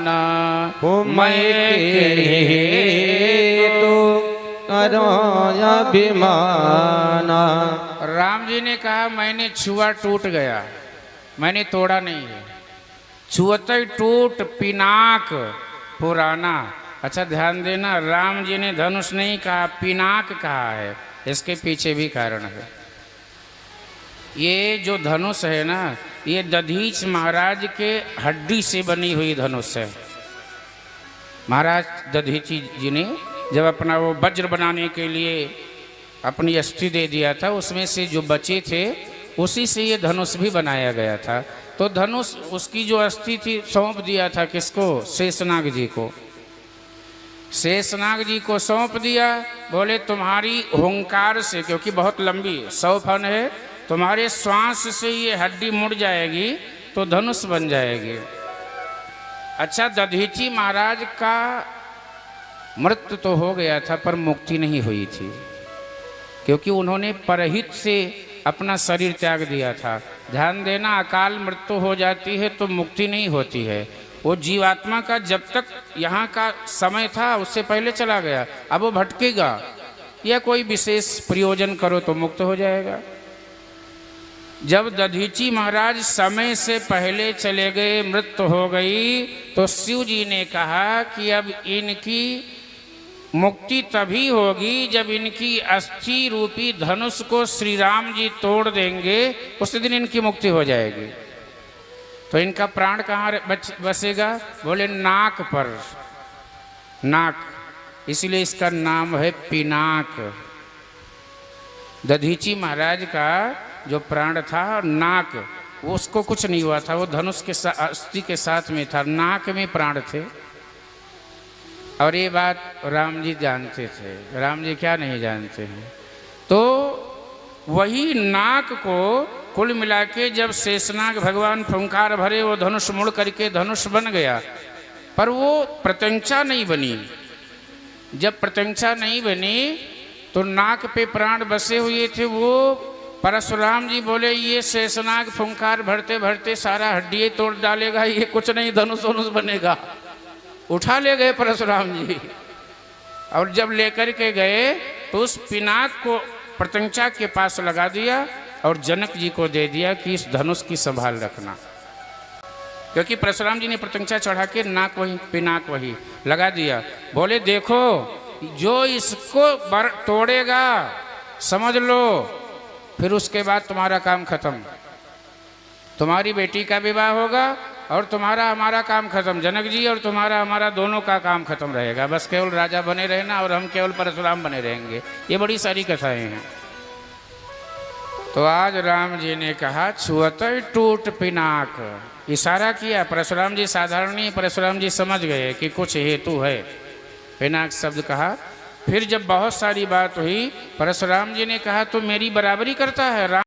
तो अभिमान। राम जी ने कहा मैंने छुआ टूट गया, मैंने तोड़ा नहीं है। छुअते टूट पिनाक पुराना। अच्छा ध्यान देना, राम जी ने धनुष नहीं कहा, पिनाक कहा है। इसके पीछे भी कारण है। ये जो धनुष है ना, ये दधीच महाराज के हड्डी से बनी हुई धनुष है। महाराज दधीची जी ने जब अपना वो वज्र बनाने के लिए अपनी अस्थि दे दिया था, उसमें से जो बचे थे उसी से ये धनुष भी बनाया गया था। तो धनुष उसकी जो अस्थि थी सौंप दिया था किसको? शेषनाग जी को। शेषनाग जी को सौंप दिया। बोले तुम्हारी हुंकार से, क्योंकि बहुत लंबी 100 फन है, तुम्हारे श्वास से ये हड्डी मुड़ जाएगी तो धनुष बन जाएगी। अच्छा दधीची महाराज का मृत्यु तो हो गया था पर मुक्ति नहीं हुई थी, क्योंकि उन्होंने परहित से अपना शरीर त्याग दिया था। ध्यान देना, अकाल मृत्यु हो जाती है तो मुक्ति नहीं होती है। वो जीवात्मा का जब तक यहाँ का समय था उससे पहले चला गया, अब वो भटकेगा या कोई विशेष प्रयोजन करो तो मुक्त हो जाएगा। जब दधीची महाराज समय से पहले चले गए, मृत्यु हो गई, तो शिव जी ने कहा कि अब इनकी मुक्ति तभी होगी जब इनकी अस्थि रूपी धनुष को श्री राम जी तोड़ देंगे, उस दिन इनकी मुक्ति हो जाएगी। तो इनका प्राण कहाँ बसेगा? बोले नाक पर, नाक, इसलिए इसका नाम है पिनाक। दधीची महाराज का जो प्राण था नाक, वो उसको कुछ नहीं हुआ था, वो धनुष के अस्थि के साथ में था, नाक में प्राण थे। और ये बात राम जी जानते थे। राम जी क्या नहीं जानते हैं? तो वही नाक को कुल मिला के जब शेषनाग भगवान फुंकार भरे, वो धनुष मुड़ करके धनुष बन गया, पर वो प्रत्यंचा नहीं बनी। जब प्रत्यंचा नहीं बनी तो नाक पे प्राण बसे हुए थे। वो परशुराम जी बोले ये शेषनाग फुंकार भरते भरते सारा हड्डी तोड़ डालेगा, ये कुछ नहीं धनुष वनुष बनेगा। उठा ले गए परशुराम जी, और जब लेकर के गए तो उस पिनाक को प्रत्यंचा के पास लगा दिया और जनक जी को दे दिया कि इस धनुष की संभाल रखना। क्योंकि परशुराम जी ने प्रत्यंचा चढ़ा के नाक वही, पिनाक वही लगा दिया। बोले देखो जो इसको तोड़ेगा समझ लो फिर उसके बाद तुम्हारा काम खत्म, तुम्हारी बेटी का विवाह होगा और तुम्हारा हमारा काम खत्म। जनक जी और तुम्हारा हमारा दोनों का काम खत्म रहेगा, बस केवल राजा बने रहना और हम केवल परशुराम बने रहेंगे। ये बड़ी सारी कथाएं हैं। तो आज राम जी ने कहा छुअते टूट पिनाक, इशारा किया। परशुराम जी साधारण नहीं, परशुराम जी समझ गए कि कुछ हेतु है, पिनाक शब्द कहा। फिर जब बहुत सारी बात हुई, परशुराम जी ने कहा तो मेरी बराबरी करता है।